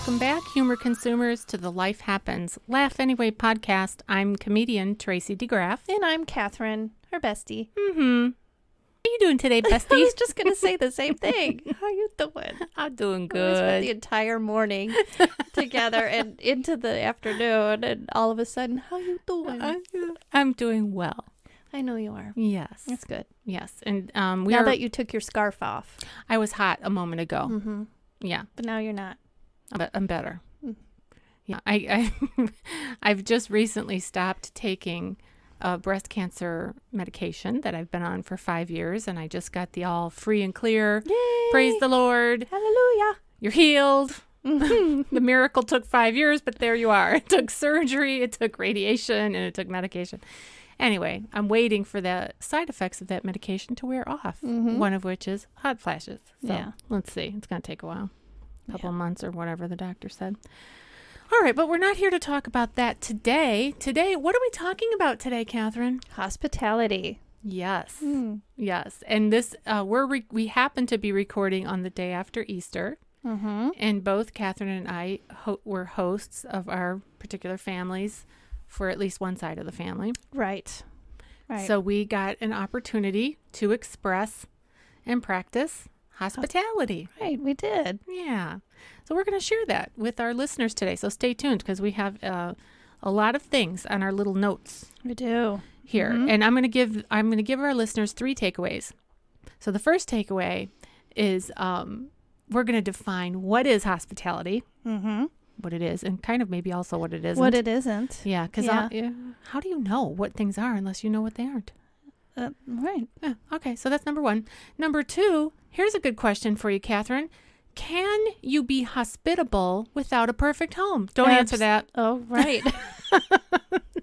Welcome back, humor consumers, to the Life Happens, Laugh Anyway podcast. I'm comedian Tracy DeGraff. And I'm Cathrine, her bestie. Mm-hmm. How you doing today, bestie? I was just going to say the same thing. How you doing? I'm doing We good. spent the entire morning together and into the afternoon, and all of a sudden, how you doing? I'm doing well. I know you are. Yes. That's good. Yes. And now that you took your scarf off. I was hot a moment ago. Mm-hmm. Yeah. But now you're not. But I'm better. Yeah. I've just recently stopped taking breast cancer medication that I've been on for 5 years, and I just got the all free and clear. Yay! Praise the Lord. Hallelujah. You're healed. Mm-hmm. The miracle took 5 years, but there you are. It took surgery, it took radiation, and it took medication. Anyway, I'm waiting for the side effects of that medication to wear off, one of which is hot flashes. So Yeah. let's see. It's going to take a while, a couple of months or whatever the doctor said. All right, but we're not here to talk about that today. Today, what are we talking about today, Cathrine? Hospitality. Yes. Yes. And this, we happen to be recording on the day after Easter. Mm-hmm. And both Cathrine and I were hosts of our particular families for at least one side of the family. Right. So we got an opportunity to express and practice hospitality. Right, we did. Yeah. So we're going to share that with our listeners today. So stay tuned, because we have a lot of things on our little notes We do. here. And I'm going to give our listeners 3 takeaways. So the first takeaway is we're going to define what is hospitality. Mm-hmm. What it is, and kind of maybe also what it isn't. What it isn't. Yeah, because how do you know what things are unless you know what they aren't? Right. Yeah, okay, so that's number 1. Number 2, here's a good question for you, Cathrine. Can you be hospitable without a perfect home? Don't answer that. Oh, right.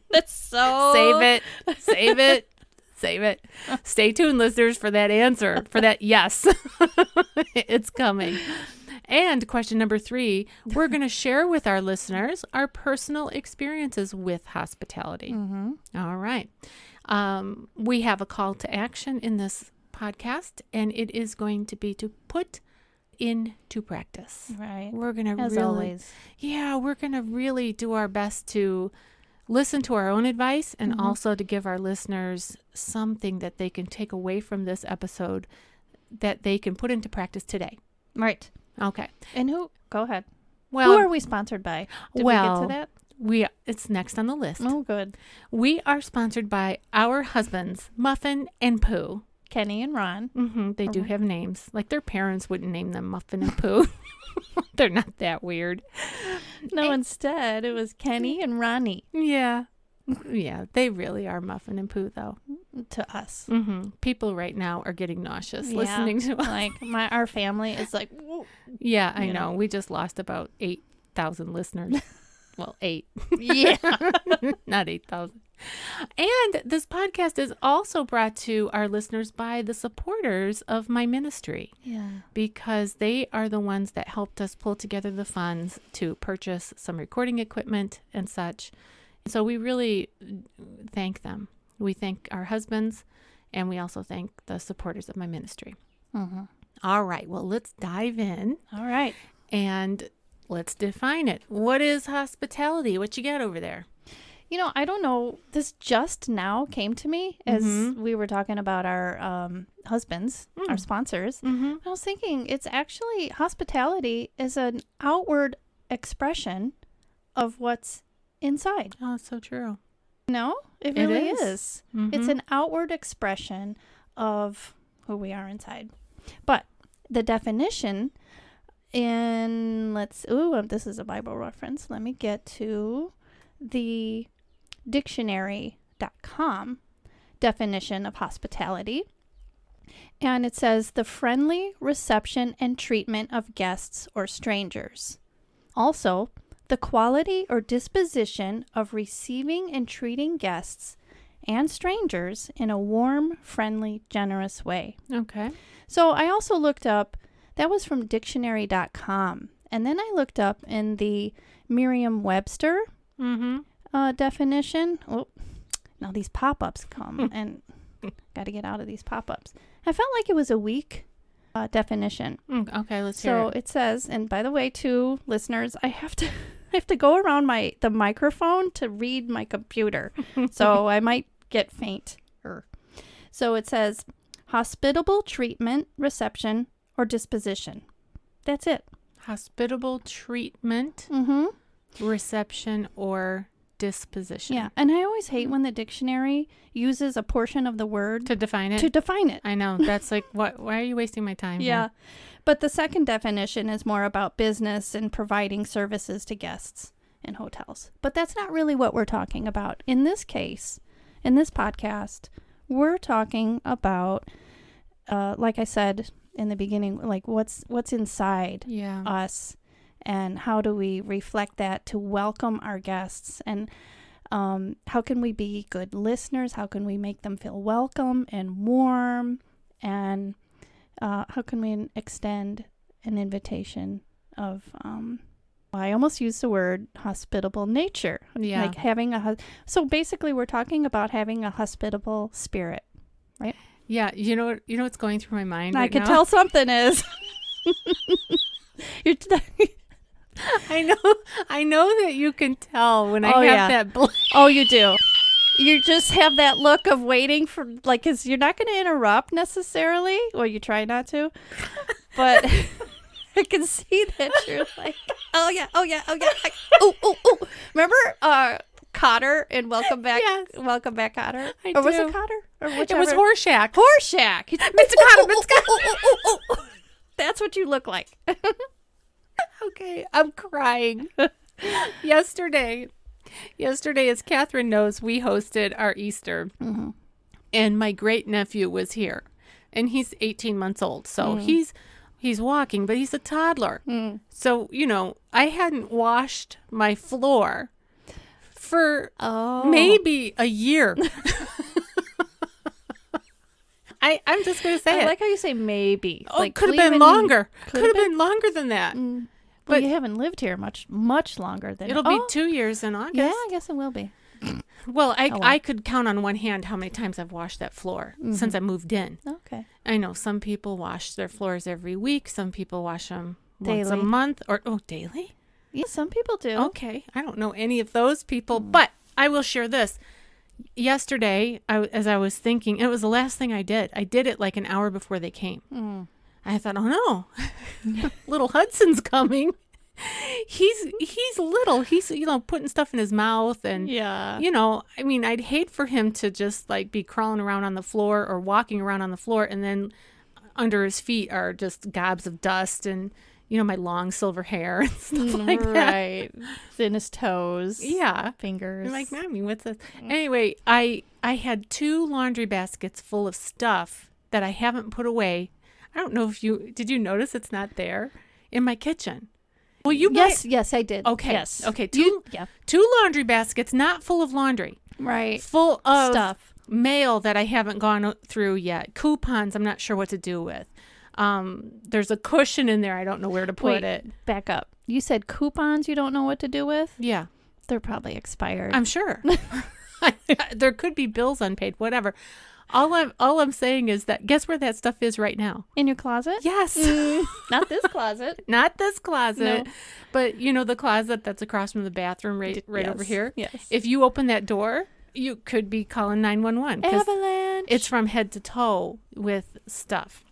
That's so... Save it. Save it. Save it. Stay tuned, listeners, for that answer, for that yes. It's coming. And question number 3, we're going to share with our listeners our personal experiences with hospitality. Mm-hmm. All right. We have a call to action in this podcast, and it is going to be to put into practice. Right. We're going to As always. Yeah, we're going to really do our best to listen to our own advice and also to give our listeners something that they can take away from this episode that they can put into practice today. Right. Okay. And go ahead. Well, who are we sponsored by? Did we get to that? It's next on the list. Oh, good. We are sponsored by our husbands, Muffin and Pooh. Kenny and Ron. Mm-hmm. They do have names. Like their parents wouldn't name them Muffin and Pooh. They're not that weird. No, instead it was Kenny and Ronnie. Yeah. Yeah, they really are Muffin and Pooh, though. To us. Mm-hmm. People right now are getting nauseous listening to us. Like our family is like, whoa. Yeah, I know. We just lost about 8,000 listeners. Well, 8. Yeah. Not 8,000. And this podcast is also brought to our listeners by the supporters of my ministry. Yeah. Because they are the ones that helped us pull together the funds to purchase some recording equipment and such. So we really thank them. We thank our husbands, and we also thank the supporters of my ministry. Mm-hmm. All right. Well, let's dive in. All right. And let's define it. What is hospitality? What you got over there? You know, I don't know. This just now came to me as we were talking about our husbands, our sponsors. Mm-hmm. I was thinking it's actually hospitality is an outward expression of what's inside. Oh, it's so true. No, it It really is. is. Mm-hmm. It's an outward expression of who we are inside. But the definition this is a Bible reference. Let me get to the dictionary.com definition of hospitality. And it says the friendly reception and treatment of guests or strangers. Also, the quality or disposition of receiving and treating guests and strangers in a warm, friendly, generous way. Okay. So I also looked up, that was from dictionary.com. And then I looked up in the Merriam-Webster definition. Oh, now these pop-ups come and got to get out of these pop-ups. I felt like it was a week definition. Okay, let's hear So it. it says, and by the way, too, listeners, I have to go around the microphone to read my computer, so I might get faint. So it says, hospitable treatment, reception, or disposition. That's it. Hospitable treatment, reception, or disposition. Yeah, and I always hate when the dictionary uses a portion of the word To define it? to define it. I know. That's like, why are you wasting my time Yeah. here? But the second definition is more about business and providing services to guests in hotels. But that's not really what we're talking about. In this case, in this podcast, we're talking about, like I said in the beginning, like what's inside us, and how do we reflect that to welcome our guests, and how can we be good listeners? How can we make them feel welcome and warm? And how can we extend an invitation of, I almost used the word hospitable nature. Yeah. Like having so basically we're talking about having a hospitable spirit, right? Yeah. You know what's going through my mind I right can now? tell something is. I know that you can tell when I have yeah. that blank. Oh, you do. You just have that look of waiting for, like, because you're not going to interrupt necessarily. Well, you try not to. But I can see that you're like, oh, yeah. Oh. Remember Cotter and Welcome Back? Yes. Welcome Back, Cotter? I Or was do. it Cotter? Or It whichever? was Horseshack. Horseshack. Mr. Cotter, Mr. Cotter. That's what you look like. Okay, I'm crying. Yesterday, as Catherine knows, we hosted our Easter, and my great nephew was here, and he's 18 months old, so he's walking, but he's a toddler. So I hadn't washed my floor for maybe a year. I'm just gonna say I it. like how you say maybe. Oh, Like, could have been longer. Could have been longer than that. Well, you haven't lived here much longer than It'll be 2 years in August. Yeah, I guess it will be. Well, I could count on one hand how many times I've washed that floor since I moved in. Okay. I know some people wash their floors every week. Some people wash them once a Daily. month or daily. Yeah, some people do. Okay, I don't know any of those people, but I will share this. Yesterday, as I was thinking, it was the last thing I did. I did it like an hour before they came. I thought, oh no, little Hudson's coming. He's little. He's putting stuff in his mouth, and Yeah. I mean, I'd hate for him to just like be crawling around on the floor or walking around on the floor, and then under his feet are just gobs of dust and my long silver hair and stuff like that. Right. It's in his toes. Yeah. Fingers. I'm like, Mommy, what's this? Anyway, I had 2 laundry baskets full of stuff that I haven't put away. I don't know if did you notice it's not there in my kitchen? Well, Yes, I did. Okay. Yes. Okay. Yeah. 2 laundry baskets, not full of laundry. Right. Full of Stuff. mail that I haven't gone through yet. Coupons I'm not sure what to do with. There's a cushion in there. I don't know where to put it. Back up. You said coupons you don't know what to do with? Yeah. They're probably expired. I'm sure. There could be bills unpaid, whatever. All I'm saying is that guess where that stuff is right now? In your closet? Yes. Not this closet. Not this closet, No. but the closet that's across from the bathroom right over here. Yes. If you open that door, you could be calling 911 because Avalanche. it's from head to toe with stuff.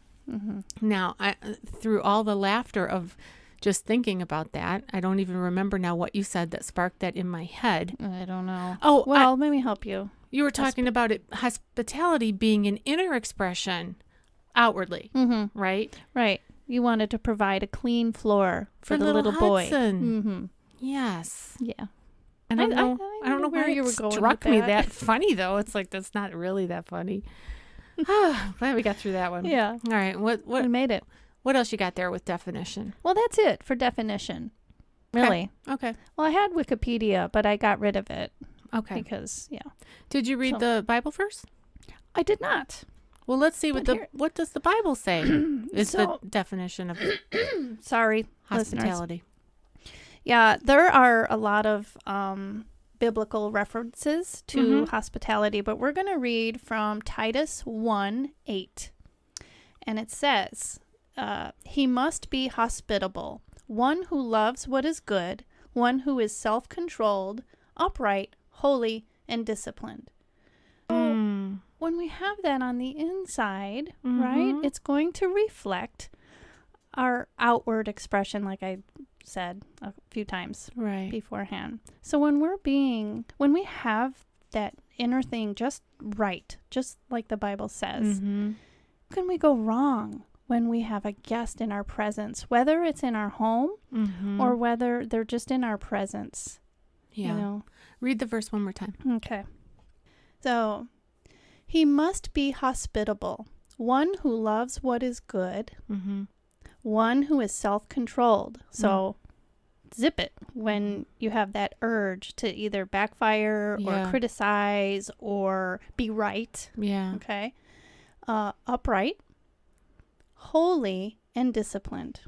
Now, through all the laughter of just thinking about that, I don't even remember now what you said that sparked that in my head. I don't know. Oh, well, let me help you. You were talking about hospitality being an inner expression outwardly, right? Right. You wanted to provide a clean floor for the little boy. Hudson. Yes. Yeah. I don't know. I I don't know where where you you were going struck with me that. that funny though. It's like that's not really that funny. Glad we got through that one. Yeah. All right. We What made it. what else you got there with definition? Well, that's it for definition. Really. Okay. Well, I had Wikipedia, but I got rid of it Okay. because, Did you read the Bible first? I did not. Well, let's see what But what does the Bible say is So- the definition of Sorry, listeners. hospitality. Yeah, there are a lot of biblical references to hospitality, but we're going to read from Titus 1:8. And it says, he must be hospitable, one who loves what is good, one who is self-controlled, upright, holy, and disciplined. So when we have that on the inside, right, it's going to reflect our outward expression, like I said a few times beforehand. So when we have that inner thing just right, just like the Bible says, how can we go wrong when we have a guest in our presence, whether it's in our home or whether they're just in our presence? Yeah. You know? Read the verse one more time. Okay. So, he must be hospitable, one who loves what is good, one who is self-controlled. So, zip it when you have that urge to either backfire or criticize or be right. Yeah. Okay. Upright, holy, and disciplined.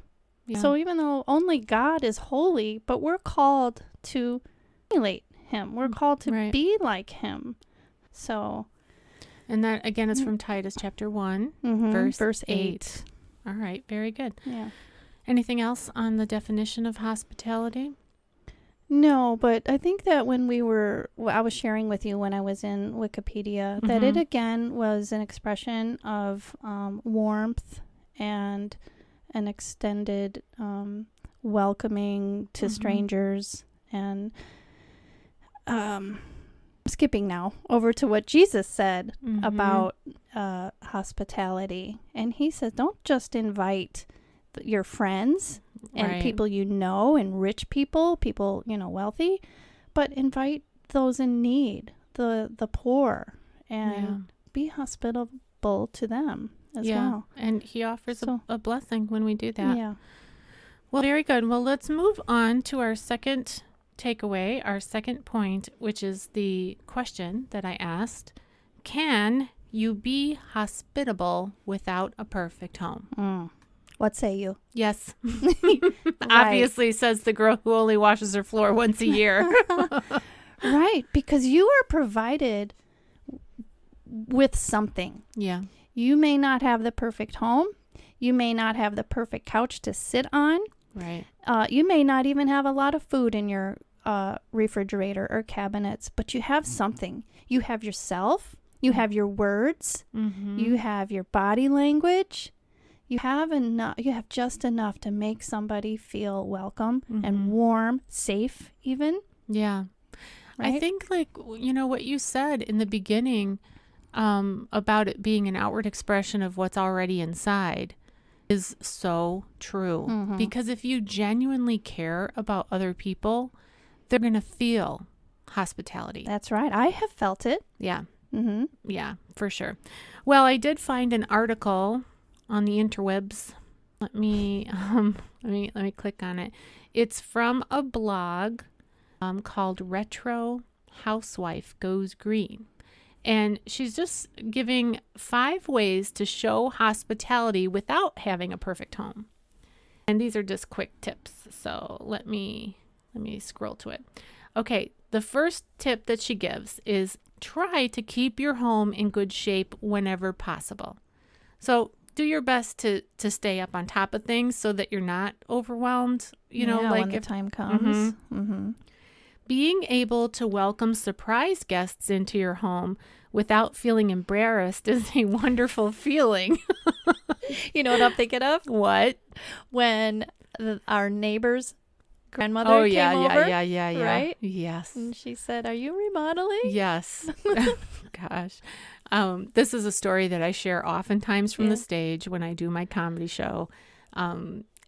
Yeah. So even though only God is holy, but we're called to emulate him. We're called to be like him. So. And that, again, is from Titus chapter 1, verse 8. All right. Very good. Yeah. Anything else on the definition of hospitality? No, but I think that I was sharing with you when I was in Wikipedia, that it again was an expression of warmth and an extended welcoming to strangers. And skipping now over to what Jesus said about hospitality. And he said, don't just invite your friends and people you know, and rich people, wealthy, but invite those in need, the poor, and be hospitable to them as well. And he offers a blessing when we do that. Yeah. Well, very good. Well, let's move on to our second takeaway, our second point, which is the question that I asked. Can you be hospitable without a perfect home? What say you? Yes. Obviously, says the girl who only washes her floor once a year. Right, because you are provided with something. Yeah. You may not have the perfect home. You may not have the perfect couch to sit on. Right. You may not even have a lot of food in your refrigerator or cabinets, but you have something. You have yourself. You have your words. You have your body language. You have enough. You have just enough to make somebody feel welcome and warm, safe even. Yeah. Right? I think, what you said in the beginning about it being an outward expression of what's already inside is so true. Because if you genuinely care about other people, they're going to feel hospitality. That's right. I have felt it. Yeah. Yeah, for sure. Well, I did find an article on the interwebs. Let me click on it. It's from a blog called Retro Housewife Goes Green. And she's just giving 5 ways to show hospitality without having a perfect home. And these are just quick tips. So let me scroll to it. Okay, the first tip that she gives is try to keep your home in good shape whenever possible. So do your best to stay up on top of things so that you're not overwhelmed. When the time comes. Being able to welcome surprise guests into your home without feeling embarrassed is a wonderful feeling. You know what I'm thinking of? What? When our neighbor's grandmother came over. Yeah. Right? Yes. And she said, "Are you remodeling?" Yes. Gosh. This is a story that I share oftentimes from the stage when I do my comedy show.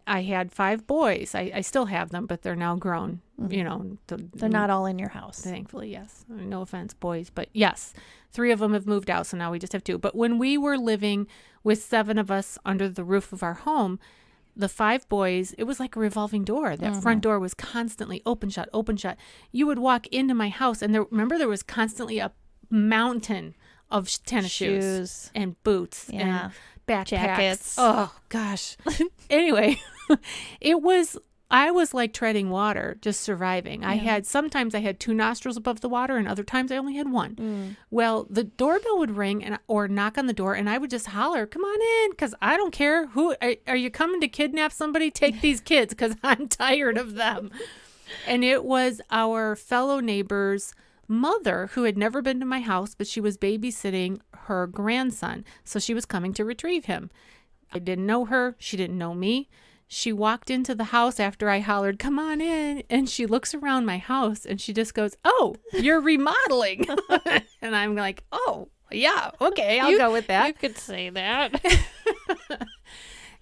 I had 5 boys. I still have them, but they're now grown. They're not all in your house. Thankfully, yes. No offense, boys, but yes, 3 of them have moved out, so now we just have 2. But when we were living with 7 of us under the roof of our home, the 5 boys, it was like a revolving door. That front door was constantly open, shut, open, shut. You would walk into my house, and there was constantly a mountain of tennis shoes and boots and backpacks. Jackets. Oh, gosh. Anyway, it was I was like treading water, just surviving. Sometimes I had 2 nostrils above the water, and other times I only had 1. Well, the doorbell would ring or knock on the door, and I would just holler, "Come on in," because I don't care. Who are you coming to kidnap somebody? Take these kids, because I'm tired of them. And it was our fellow neighbor's mother who had never been to my house, but she was babysitting her grandson, so she was coming to retrieve him. I didn't know her. She didn't know me. She walked into the house after I hollered, "Come on in." And she looks around my house and she just goes, "Oh, you're remodeling." And I'm like, "Oh, yeah, okay, I'll go with that." You could say that.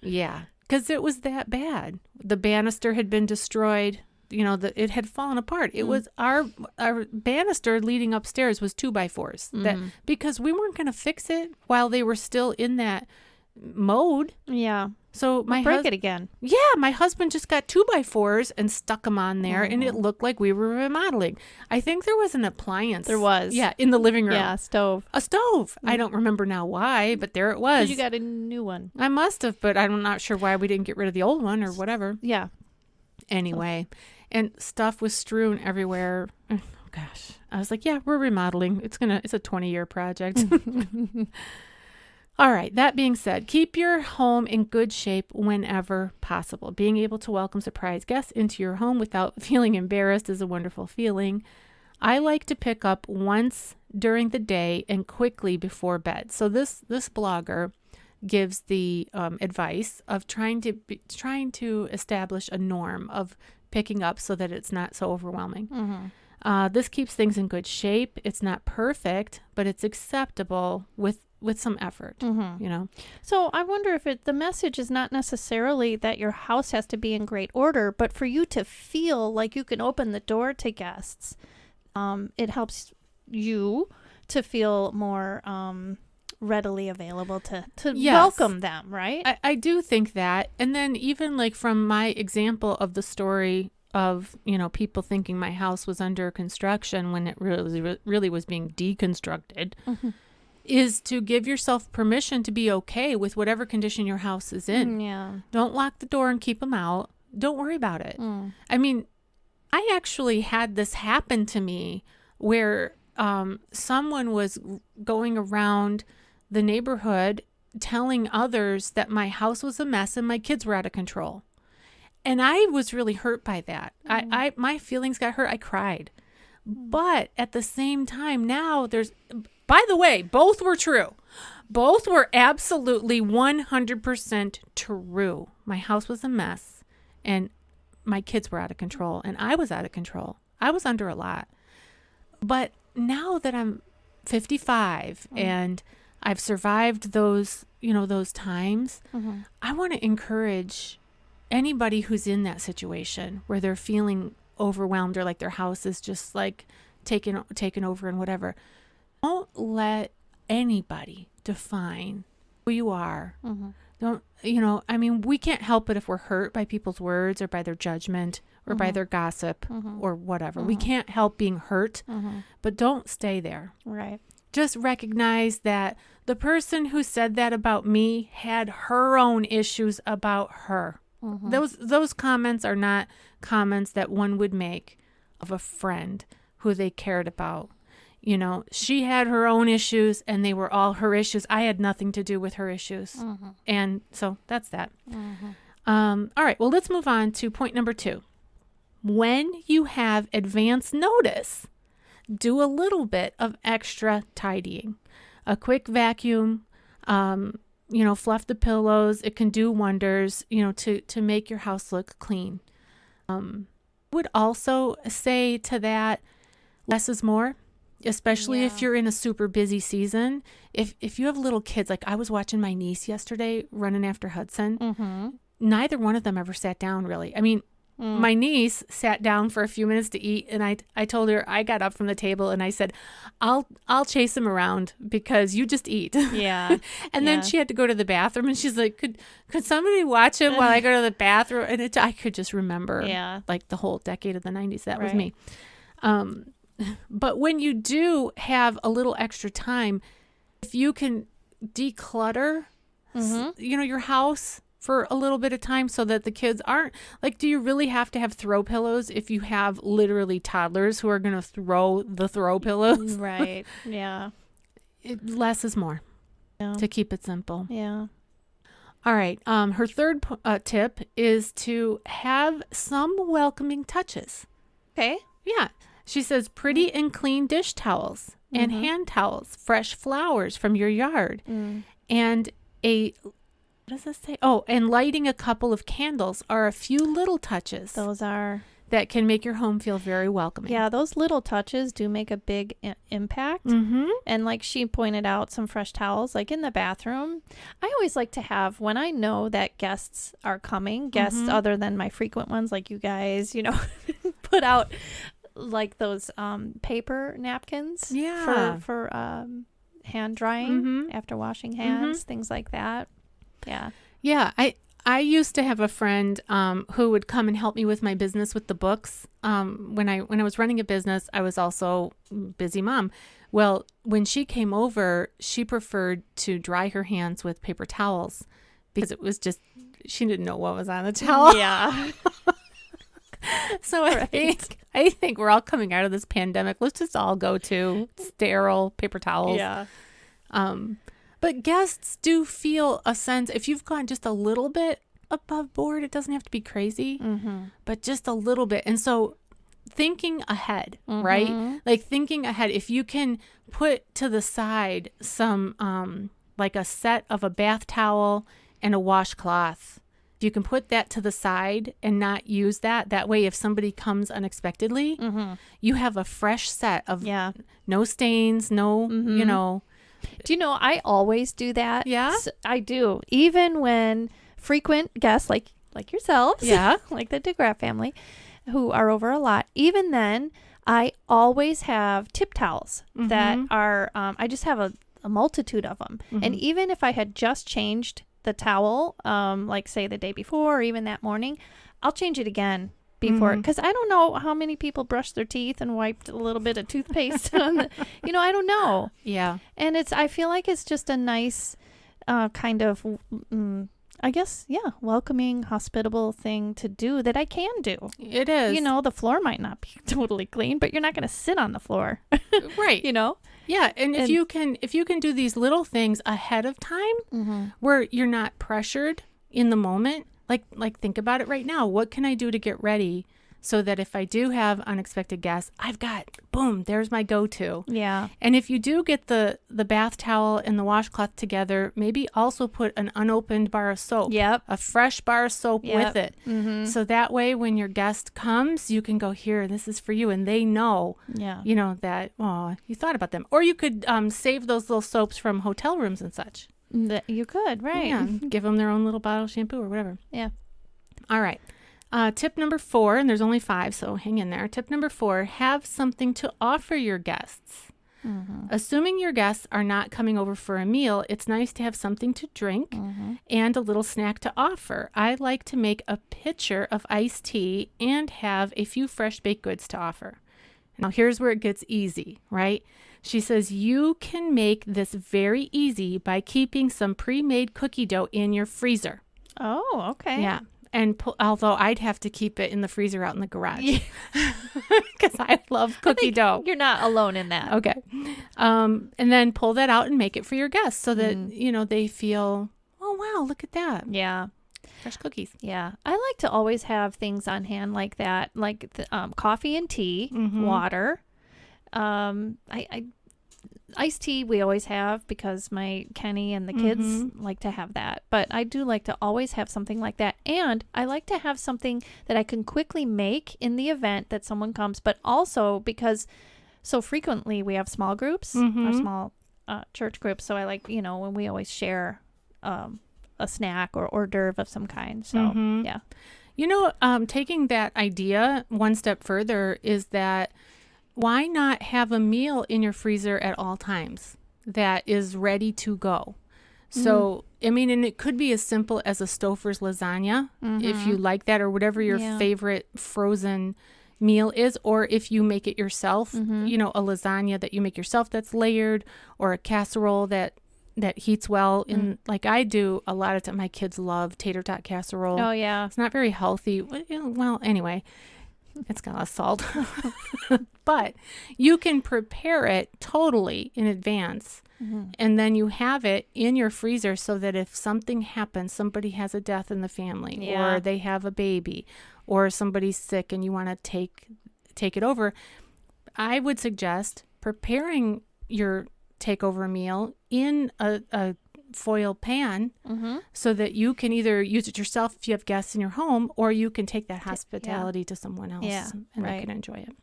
Yeah, because it was that bad. The banister had been destroyed. It had fallen apart. It was our banister leading upstairs was 2x4s because we weren't going to fix it while they were still in that mode. Yeah. So break it again. Yeah, my husband just got 2x4s and stuck them on there, and it looked like we were remodeling. I think there was an appliance. There was. Yeah, in the living room. Yeah, a stove. I don't remember now why, but there it was. You got a new one. I must have, but I'm not sure why we didn't get rid of the old one or whatever. Yeah. Anyway, and stuff was strewn everywhere. Oh, gosh. I was like, yeah, we're remodeling. It's a 20-year project. All right. That being said, keep your home in good shape whenever possible. Being able to welcome surprise guests into your home without feeling embarrassed is a wonderful feeling. I like to pick up once during the day and quickly before bed. So this blogger gives the advice of trying to establish a norm of picking up so that it's not so overwhelming. This keeps things in good shape. It's not perfect, but it's acceptable with some effort, So I wonder if the message is not necessarily that your house has to be in great order, but for you to feel like you can open the door to guests. It helps you to feel more readily available to Yes. welcome them, right? I do think that. And then even like from my example of the story of, people thinking my house was under construction when it really was being deconstructed, is to give yourself permission to be okay with whatever condition your house is in. Yeah. Don't lock the door and keep them out. Don't worry about it. I mean, I actually had this happen to me where someone was going around the neighborhood telling others that my house was a mess and my kids were out of control. And I was really hurt by that. My feelings got hurt. I cried. But at the same time, now by the way, both were true. Both were absolutely 100% true. My house was a mess and my kids were out of control and I was out of control. I was under a lot. But now that I'm 55 and I've survived those times, I want to encourage anybody who's in that situation where they're feeling overwhelmed or like their house is just like taken over and whatever. Don't let anybody define who you are. Don't, we can't help it if we're hurt by people's words or by their judgment or by their gossip or whatever. We can't help being hurt, but don't stay there. Right. Just recognize that the person who said that about me had her own issues about her. Those comments are not comments that one would make of a friend who they cared about. She had her own issues and they were all her issues. I had nothing to do with her issues. And so that's that. All right. Well, let's move on to point number 2. When you have advance notice, do a little bit of extra tidying. A quick vacuum, fluff the pillows. It can do wonders, to make your house look clean. Would also say to that, less is more. Especially if you're in a super busy season. If you have little kids, like I was watching my niece yesterday running after Hudson. Neither one of them ever sat down really. I mean, my niece sat down for a few minutes to eat, and I told her, I got up from the table and I said, I'll chase him around because you just eat. Yeah. And then she had to go to the bathroom and she's like, could somebody watch him while I go to the bathroom? And I could just remember like the whole decade of the 90s. That was me. But when you do have a little extra time, if you can declutter, your house, for a little bit of time so that the kids aren't like, do you really have to have throw pillows if you have literally toddlers who are going to throw the throw pillows? Right. Yeah. Less is more, Yeah. to keep it simple. Yeah. All right. Her third tip is to have some welcoming touches. Okay. Yeah. She says pretty and clean dish towels and hand towels, fresh flowers from your yard, and what does this say? Oh, and lighting a couple of candles are a few little touches Those are, that can make your home feel very welcoming. yeah, those little touches do make a big impact. Mm-hmm. And like she pointed out, some fresh towels, like in the bathroom. I always like to have, when I know that guests are coming, guests other than my frequent ones, like you guys, put out like those paper napkins for hand drying after washing hands, things like that. Yeah. Yeah. I used to have a friend who would come and help me with my business with the books. When I was running a business, I was also busy mom. Well, when she came over, she preferred to dry her hands with paper towels because it was just, she didn't know what was on the towel. Yeah. So I think we're all coming out of this pandemic. Let's just all go to sterile paper towels. Yeah. But guests do feel a sense, if you've gone just a little bit above board, it doesn't have to be crazy, but just a little bit. And so thinking ahead, right? Like thinking ahead, if you can put to the side some, like a set of a bath towel and a washcloth, if you can put that to the side and not use that way, if somebody comes unexpectedly, you have a fresh set of no stains, no, Do you know, I always do that. Yeah? I do. Even when frequent guests like yourselves, like the DeGraff family, who are over a lot, even then, I always have tip towels that are, I just have a multitude of them. And even if I had just changed the towel, like say the day before or even that morning, I'll change it again before, because I don't know how many people brush their teeth and wiped a little bit of toothpaste on the, I don't know. Yeah. And I feel like it's just a nice kind of, I guess, welcoming, hospitable thing to do that I can do. It is. The floor might not be totally clean, but you're not going to sit on the floor. Right. Yeah, and if you can do these little things ahead of time where you're not pressured in the moment, like think about it right now. What can I do to get ready so that if I do have unexpected guests, I've got, boom, there's my go-to. Yeah. And if you do get the bath towel and the washcloth together, maybe also put an unopened bar of soap. Yep. A fresh bar of soap with it. So that way when your guest comes, you can go, here, this is for you. And they know, that, oh, you thought about them. Or you could save those little soaps from hotel rooms and such. You could, right. Yeah, give them their own little bottle of shampoo or whatever. Yeah. All right. Tip number 4, and there's only 5, so hang in there. Tip number 4, have something to offer your guests. Assuming your guests are not coming over for a meal, it's nice to have something to drink and a little snack to offer. I like to make a pitcher of iced tea and have a few fresh baked goods to offer. Now, here's where it gets easy, right? She says you can make this very easy by keeping some pre-made cookie dough in your freezer. Oh, okay. Yeah. And although I'd have to keep it in the freezer out in the garage because I love cookie dough. You're not alone in that. Okay. And then pull that out and make it for your guests so that, they feel, oh, wow, look at that. Yeah. Fresh cookies. Yeah. I like to always have things on hand like that, like coffee and tea, water. Iced tea we always have because my Kenny and the kids like to have that. But I do like to always have something like that. And I like to have something that I can quickly make in the event that someone comes. But also because so frequently we have small groups, our small church groups. So I like, when we always share a snack or hors d'oeuvre of some kind. So, yeah. Taking that idea one step further is that why not have a meal in your freezer at all times that is ready to go? So, and it could be as simple as a Stouffer's lasagna, if you like that, or whatever your favorite frozen meal is, or if you make it yourself, a lasagna that you make yourself that's layered, or a casserole that that heats well in like I do a lot of time. My kids love tater tot casserole. Oh, yeah. It's not very healthy. Well, anyway, it's got a lot of salt. But you can prepare it totally in advance. And then you have it in your freezer so that if something happens, somebody has a death in the family or they have a baby or somebody's sick and you want to take it over, I would suggest preparing your takeover meal in a foil pan so that you can either use it yourself if you have guests in your home or you can take that hospitality to someone else and they can enjoy it.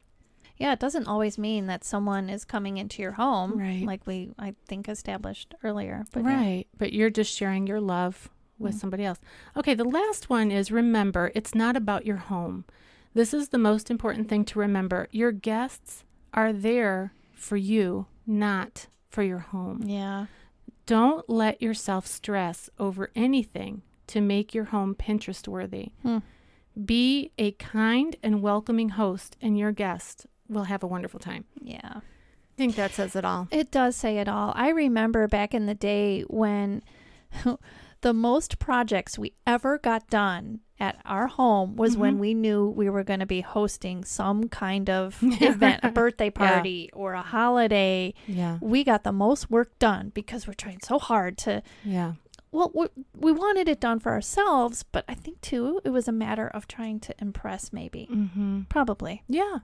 Yeah, it doesn't always mean that someone is coming into your home, right? Like I think, established earlier. But right, but you're just sharing your love with somebody else. Okay, the last one is remember, it's not about your home. This is the most important thing to remember. Your guests are there for you, not for your home. Yeah. Don't let yourself stress over anything to make your home Pinterest worthy. Be a kind and welcoming host, and your guests will have a wonderful time. Yeah. I think that says it all. It does say it all. I remember back in the day when the most projects we ever got done at our home was when we knew we were going to be hosting some kind of event, a birthday party or a holiday. Yeah. We got the most work done because we're trying so hard to... Yeah. Well, we wanted it done for ourselves, but I think, too, it was a matter of trying to impress, maybe. Probably. Yeah.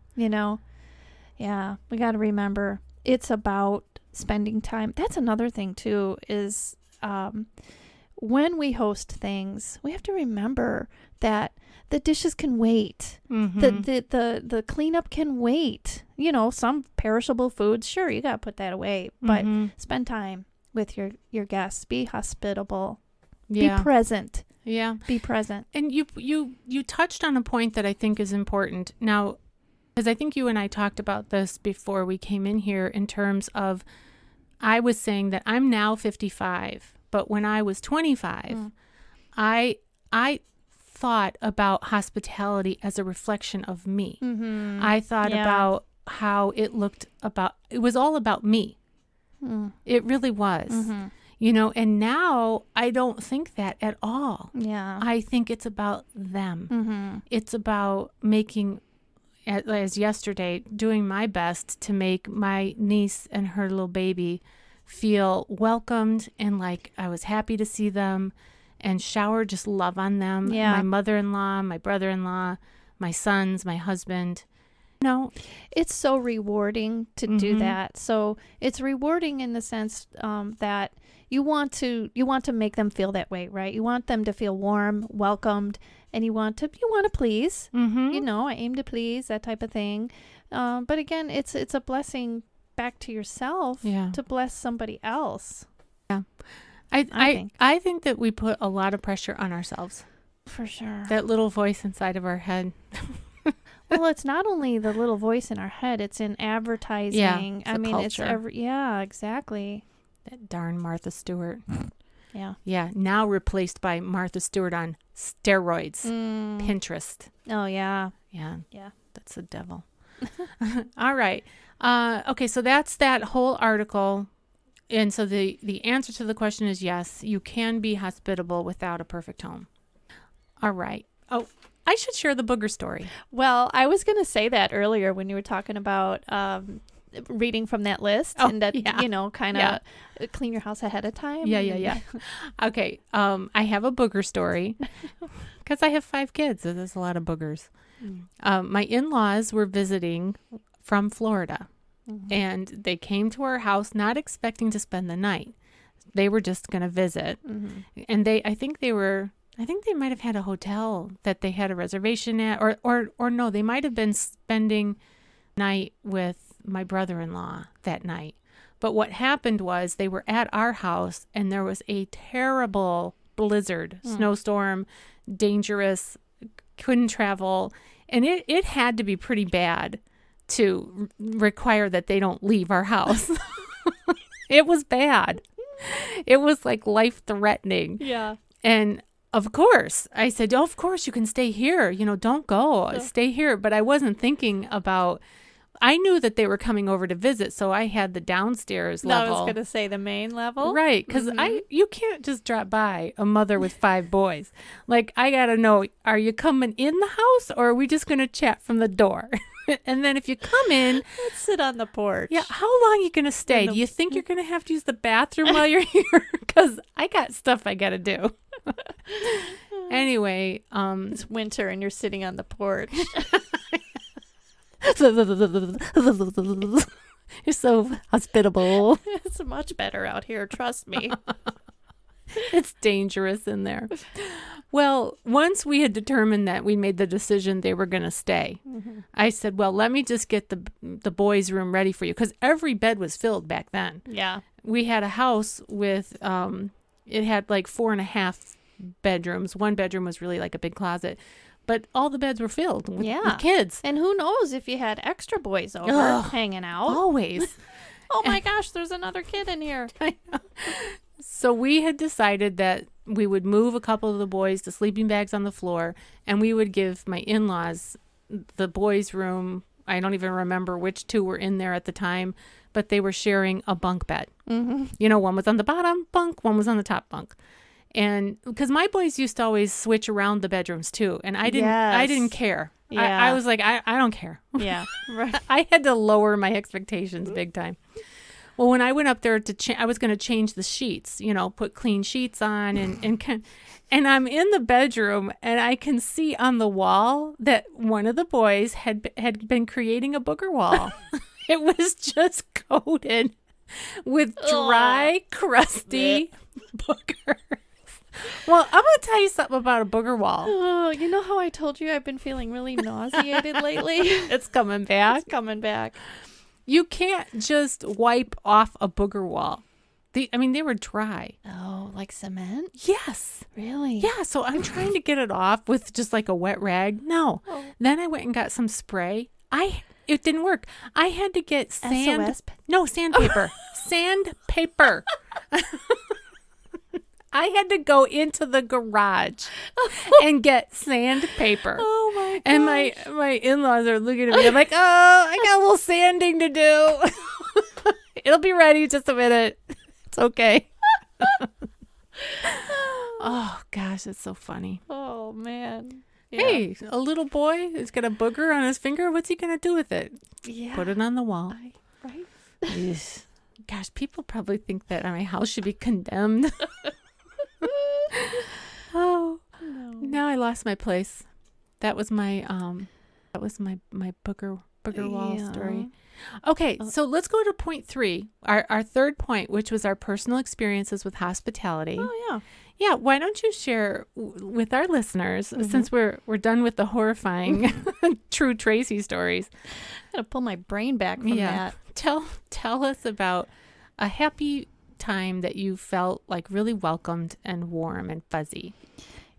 Yeah, we got to remember it's about spending time. That's another thing, too, is when we host things, we have to remember that the dishes can wait. The cleanup can wait. Some perishable foods, sure, you got to put that away, but spend time with your guests. Be hospitable. Be present. Yeah. Be present. And you touched on a point that I think is important. Now, because I think you and I talked about this before we came in here in terms of, I was saying that I'm now 55, but when I was 25, I thought about hospitality as a reflection of me. I thought about how it was all about me. It really was. And now I don't think that at all. Yeah. I think it's about them. It's about making, as yesterday, doing my best to make my niece and her little baby feel welcomed and like I was happy to see them and shower just love on them. Yeah. My mother-in-law, my brother-in-law, my sons, my husband. No, it's so rewarding to do that. So it's rewarding in the sense that you want to make them feel that way, right? You want them to feel warm, welcomed, and you want to please. I aim to please, that type of thing. But again, it's a blessing back to yourself to bless somebody else. Yeah, I think that we put a lot of pressure on ourselves. For sure. That little voice inside of our head. Well, it's not only the little voice in our head, it's in advertising. Yeah, It's exactly. That darn Martha Stewart. Yeah. Yeah, now replaced by Martha Stewart on steroids. Pinterest. Oh, yeah. Yeah. Yeah. That's the devil. All right. Okay, so that's that whole article. And so the answer to the question is yes, you can be hospitable without a perfect home. All right. Oh, I should share the booger story. Well, I was going to say that earlier when you were talking about reading from that list and that, kind of clean your house ahead of time. Yeah. Okay. I have a booger story because I have 5 kids. So there's a lot of boogers. My in-laws were visiting from Florida and they came to our house not expecting to spend the night. They were just going to visit. And I think they might have had a hotel that they had a reservation at, or no, they might have been spending night with my brother-in-law that night. But what happened was they were at our house and there was a terrible blizzard, snowstorm, dangerous, couldn't travel. And it had to be pretty bad to require that they don't leave our house. It was bad. It was like life-threatening. Yeah. And of course, I said, of course you can stay here. Don't go. Stay here. But I wasn't thinking about I knew that they were coming over to visit, so I had the downstairs No, I level. was going to say the main level. Right, because you can't just drop by a mother with 5 boys. Like, I got to know, are you coming in the house or are we just going to chat from the door? And then if you come in, Let's sit on the porch. yeah, how long are you going to stay? Do you think you're going to have to use the bathroom while you're here? Because I got stuff I got to do. Anyway, It's winter and you're sitting on the porch. you're so hospitable. It's much better out here, trust me. It's dangerous in there. Well, once we had determined that we made the decision they were going to stay, I said, well, let me just get the boys' room ready for you. Because every bed was filled back then. Yeah. We had a house with, it had like 4.5 bedrooms. One bedroom was really like a big closet. But all the beds were filled with kids. And who knows if you had extra boys over hanging out. Always. Oh my gosh, there's another kid in here. I know. So we had decided that we would move a couple of the boys to sleeping bags on the floor, and we would give my in-laws the boys' room. I don't even remember which 2 were in there at the time, but they were sharing a bunk bed. Mm-hmm. You know, one was on the bottom bunk, one was on the top bunk. And because my boys used to always switch around the bedrooms too, and I didn't care. Yeah. I was like, I don't care. Yeah, right. I had to lower my expectations big time. Well, when I went up there I was going to change the sheets, you know, put clean sheets on and I'm in the bedroom and I can see on the wall that one of the boys had been creating a booger wall. It was just coated with dry, crusty boogers. Well, I'm going to tell you something about a booger wall. Oh, you know how I told you I've been feeling really nauseated lately? It's coming back. It's coming back. You can't just wipe off a booger wall. They were dry. Oh, like cement? Yes. Really? Yeah, so I'm trying to get it off with just like a wet rag. No. Oh. Then I went and got some spray. It didn't work. I had to get sandpaper. Sandpaper. I had to go into the garage and get sandpaper. Oh my gosh. And my in-laws are looking at me. I'm like, oh, I got a little sanding to do. It'll be ready in just a minute. It's okay. Oh, gosh, it's so funny. Oh, man. Yeah. Hey, a little boy who's got a booger on his finger. What's he going to do with it? Yeah. Put it on the wall. Right? Yes. Gosh, people probably think that my house should be condemned. Oh, No. now I lost my place. That was my my booger wall story. Okay, so let's go to point 3, our third point, which was our personal experiences with hospitality. Oh, yeah. Yeah, why don't you share with our listeners, since we're done with the horrifying true Tracy stories. I'm going to pull my brain back from that. Tell us about a happy time that you felt like really welcomed and warm and fuzzy.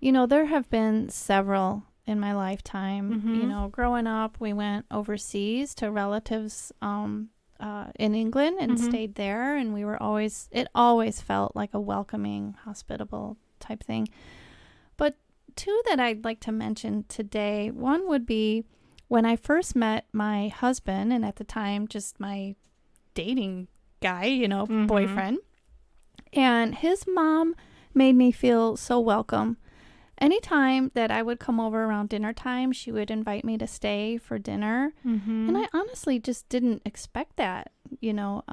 You know, there have been several in my lifetime. You know, growing up, we went overseas to relatives in England and stayed there, and it always felt like a welcoming, hospitable type thing. But 2 that I'd like to mention today, one would be when I first met my husband, and at the time just my dating guy, you know, boyfriend, and his mom made me feel so welcome. Anytime that I would come over around dinner time, she would invite me to stay for dinner. And I honestly just didn't expect that, you know.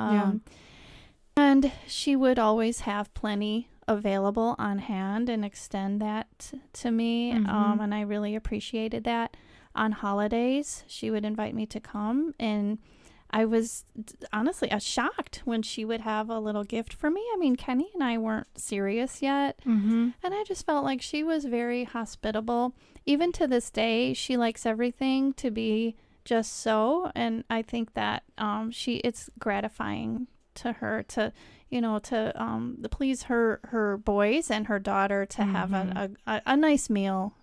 And she would always have plenty available on hand and extend that to me. And I really appreciated that. On holidays, she would invite me to come, and I was honestly shocked when she would have a little gift for me. I mean, Kenny and I weren't serious yet. And I just felt like she was very hospitable. Even to this day, she likes everything to be just so. And I think that it's gratifying to her to please her boys and her daughter to have a nice meal.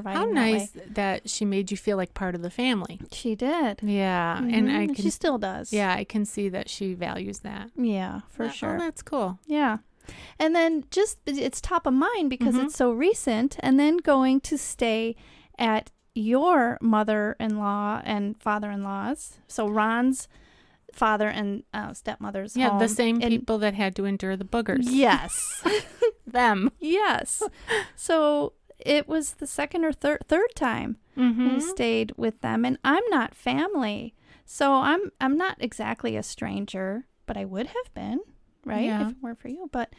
How nice that she made you feel like part of the family. She did. Yeah. And she still does. Yeah, I can see that she values that. Yeah, for sure. Oh, that's cool. Yeah. And then just it's top of mind because it's so recent. And then going to stay at your mother-in-law and father-in-laws, so Ron's father and stepmother's home. The same people that had to endure the boogers. Yes. Them. Yes. So it was the second or third time I stayed with them, and I'm not family. So I'm not exactly a stranger, but I would have been, right? Yeah. If it weren't for you. But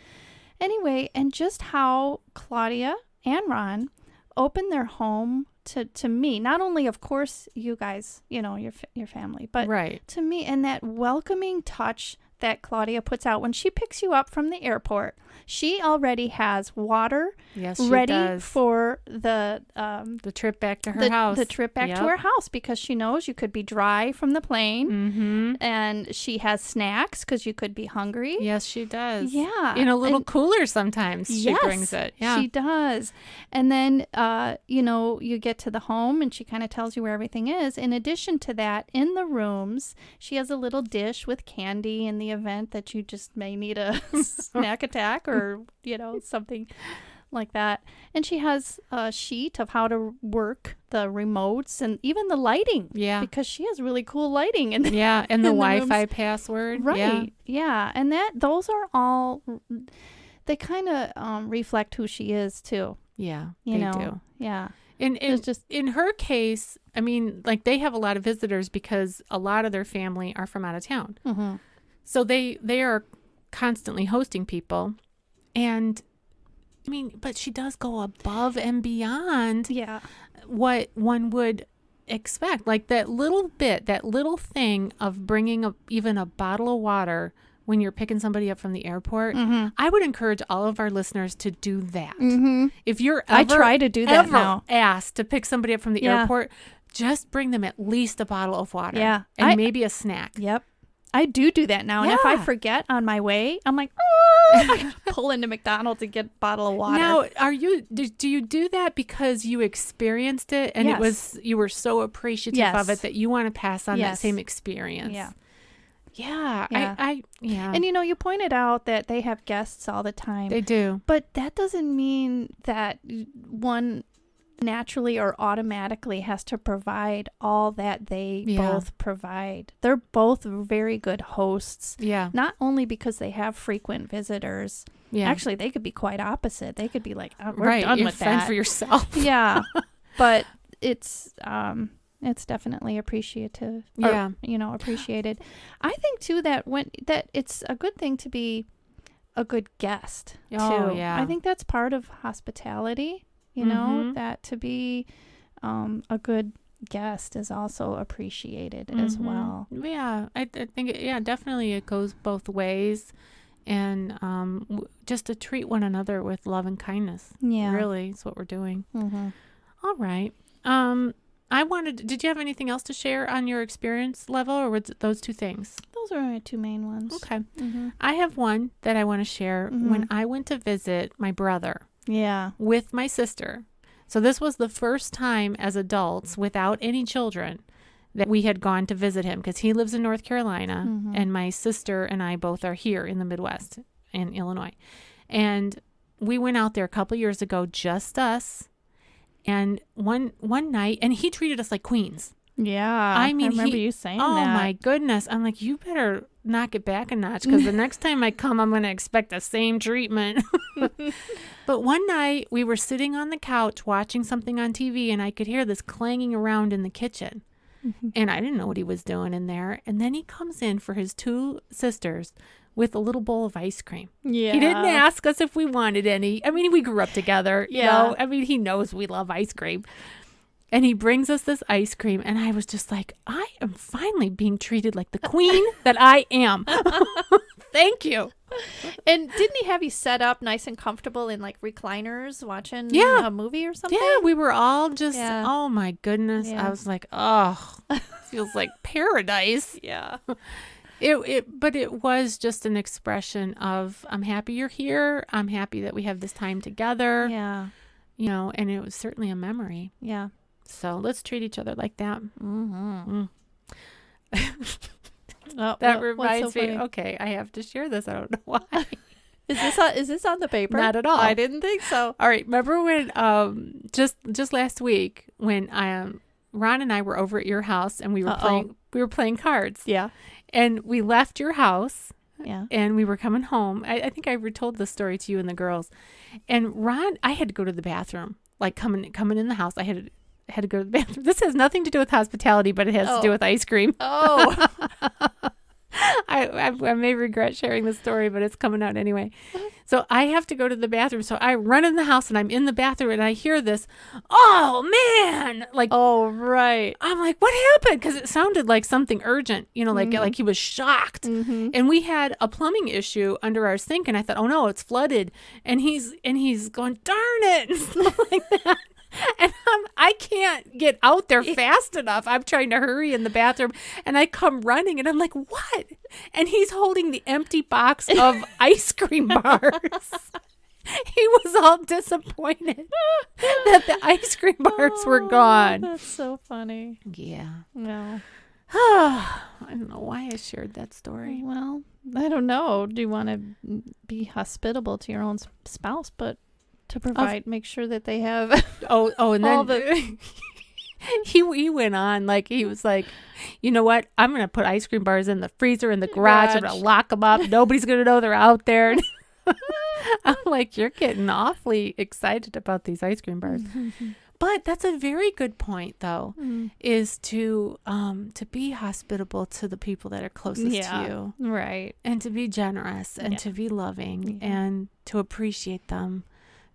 anyway, and just how Claudia and Ron opened their home to me. Not only, of course, you guys, your family, but Right. to me, and that welcoming touch that Claudia puts out when she picks you up from the airport. She already has water ready for the trip back to her house. The trip back to her house, because she knows you could be dry from the plane, and she has snacks because you could be hungry. Yes, she does. Yeah, in a little cooler sometimes. She brings it. Yeah, she does. And then you get to the home, and she kind of tells you where everything is. In addition to that, in the rooms, she has a little dish with candy in the event that you just may need a snack attack or something like that. And she has a sheet of how to work the remotes and even the lighting. Yeah, because she has really cool lighting. And and the Wi-Fi password. Right. Yeah. And those are all, they kind of reflect who she is too. Yeah, they do. Yeah. And just in her case, I mean, like, they have a lot of visitors because a lot of their family are from out of town. Mm-hmm. So they are constantly hosting people. And I mean, but she does go above and beyond what one would expect. Like that little thing of bringing even a bottle of water when you're picking somebody up from the airport. Mm-hmm. I would encourage all of our listeners to do that. Mm-hmm. If you're I try to do that now. Asked to pick somebody up from the airport, just bring them at least a bottle of water. Yeah. And maybe a snack. Yep. I do that now. And if I forget on my way, I'm like, I pull into McDonald's to get a bottle of water. Now, do you do that because you experienced it and you were so appreciative of it that you want to pass on that same experience? Yeah. Yeah. And you pointed out that they have guests all the time. They do. But that doesn't mean that one naturally or automatically has to provide all that they both provide. They're both very good hosts. Yeah. Not only because they have frequent visitors. Yeah. Actually, they could be quite opposite. They could be like, we're done with that. Fend for yourself. Yeah. But it's definitely appreciative. Yeah. Or, appreciated. I think too that it's a good thing to be a good guest too. Oh, yeah. I think that's part of hospitality. That to be a good guest is also appreciated as well. Yeah, I think, definitely it goes both ways. And just to treat one another with love and kindness. Yeah. Really, is what we're doing. Mm-hmm. All right. Did you have anything else to share on your experience level, or was it those two things? Those are my two main ones. Okay. Mm-hmm. I have one that I want to share. Mm-hmm. When I went to visit my brother. Yeah. With my sister. So this was the first time as adults without any children that we had gone to visit him, because he lives in North Carolina and my sister and I both are here in the Midwest in Illinois. And we went out there a couple years ago, just us. And one night, and he treated us like queens. Yeah. I remember you saying that. Oh my goodness. I'm like, you better knock it back a notch, because the next time I come, I'm going to expect the same treatment. But one night we were sitting on the couch watching something on TV, and I could hear this clanging around in the kitchen. Mm-hmm. And I didn't know what he was doing in there. And then he comes in for his two sisters with a little bowl of ice cream. Yeah. He didn't ask us if we wanted any. I mean, we grew up together. You know? I mean, he knows we love ice cream. And he brings us this ice cream, and I was just like, I am finally being treated like the queen that I am. Thank you. And didn't he have you set up nice and comfortable in like recliners watching a movie or something? Yeah, we were all just, oh my goodness. Yeah. I was like, oh, feels like paradise. Yeah. But it was just an expression of, I'm happy you're here. I'm happy that we have this time together. Yeah. And it was certainly a memory. Yeah. So let's treat each other like that. Mm-hmm. That reminds me. Okay, I have to share this. I don't know why. Is this on the paper? Not at all. I didn't think so. All right. Remember when just last week when Ron and I were over at your house and we were playing cards. Yeah. And we left your house. Yeah. And we were coming home. I think I retold the story to you and the girls. And Ron, I had to go to the bathroom. Like coming in the house, I had to go to the bathroom. This has nothing to do with hospitality, but it has to do with ice cream. Oh. I may regret sharing the story, but it's coming out anyway. So I have to go to the bathroom. So I run in the house and I'm in the bathroom and I hear this, oh man, like, oh, right. I'm like, what happened? Because it sounded like something urgent, like he was shocked. Mm-hmm. And we had a plumbing issue under our sink and I thought, oh no, it's flooded. And he's going, darn it. And stuff like that. And I can't get out there fast enough. I'm trying to hurry in the bathroom and I come running and I'm like, what? And he's holding the empty box of ice cream bars. He was all disappointed that the ice cream bars were gone. That's so funny. Yeah. No. I don't know why I shared that story. Well, I don't know. Do you want to be hospitable to your own spouse, but to provide, make sure that they have and then he went on like he was like, you know what? I'm gonna put ice cream bars in the freezer in the garage. I'm gonna lock them up. Nobody's gonna know they're out there. I'm like, you're getting awfully excited about these ice cream bars. But that's a very good point, though, is to be hospitable to the people that are closest to you, right? And to be generous and to be loving and to appreciate them.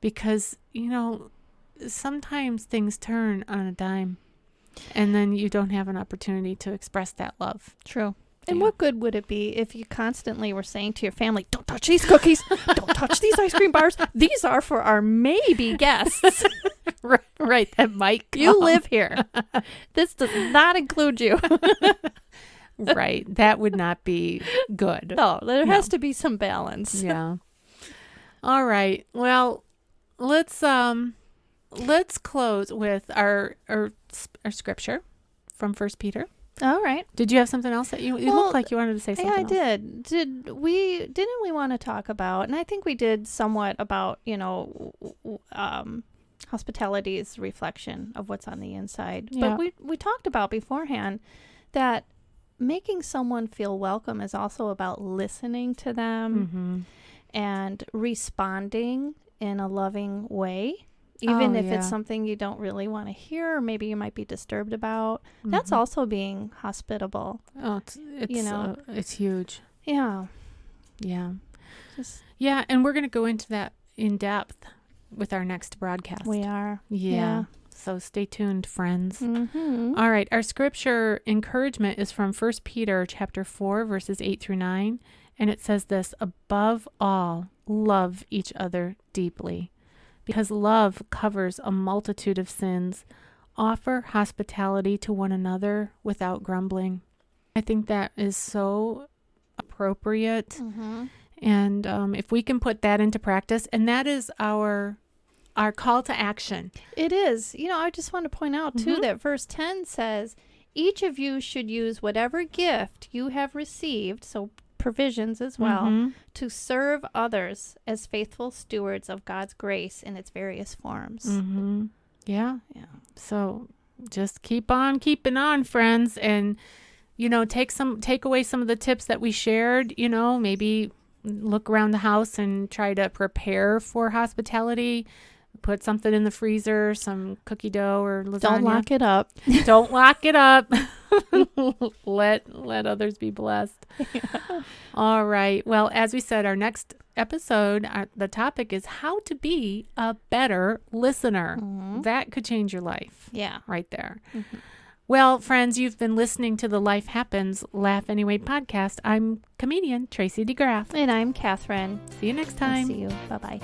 Because, sometimes things turn on a dime and then you don't have an opportunity to express that love. True. And what good would it be if you constantly were saying to your family, don't touch these cookies, don't touch these ice cream bars. These are for our maybe guests. Right. That might come. You live here. This does not include you. Right. That would not be good. No, there has to be some balance. Yeah. All right. Well, let's close with our scripture from 1 Peter. All right. Did you have something else that you looked like you wanted to say something else? Yeah, I did. Didn't we want to talk about, and I think we did somewhat about, hospitality's reflection of what's on the inside. Yeah. But we talked about beforehand that making someone feel welcome is also about listening to them and responding in a loving way. Even if it's something you don't really want to hear, or maybe you might be disturbed about. That's also being hospitable. Oh, it's huge. Yeah. Yeah. Yeah, and we're going to go into that in depth with our next broadcast. We are. Yeah. So stay tuned, friends. All right. Our scripture encouragement is from 1 Peter chapter 4, verses 8 through 9. And it says this, above all, love each other deeply. Because love covers a multitude of sins. Offer hospitality to one another without grumbling. I think that is so appropriate. And if we can put that into practice, and that is our call to action. It is. I just want to point out, too, that verse 10 says, each of you should use whatever gift you have received, so provisions as well, to serve others as faithful stewards of God's grace in its various forms. Yeah. So just keep on keeping on, friends, and take away some of the tips that we shared. Maybe look around the house and try to prepare for hospitality. Put something in the freezer, some cookie dough or lasagna. Don't lock it up. Don't lock it up. Let others be blessed. All right. Well, as we said, our next episode, the topic is how to be a better listener. That could change your life. Yeah. Right there. Well, friends, you've been listening to the Life Happens, Laugh Anyway podcast. I'm comedian Tracy DeGraff. And I'm Cathrine. See you next time. See you. Bye-bye.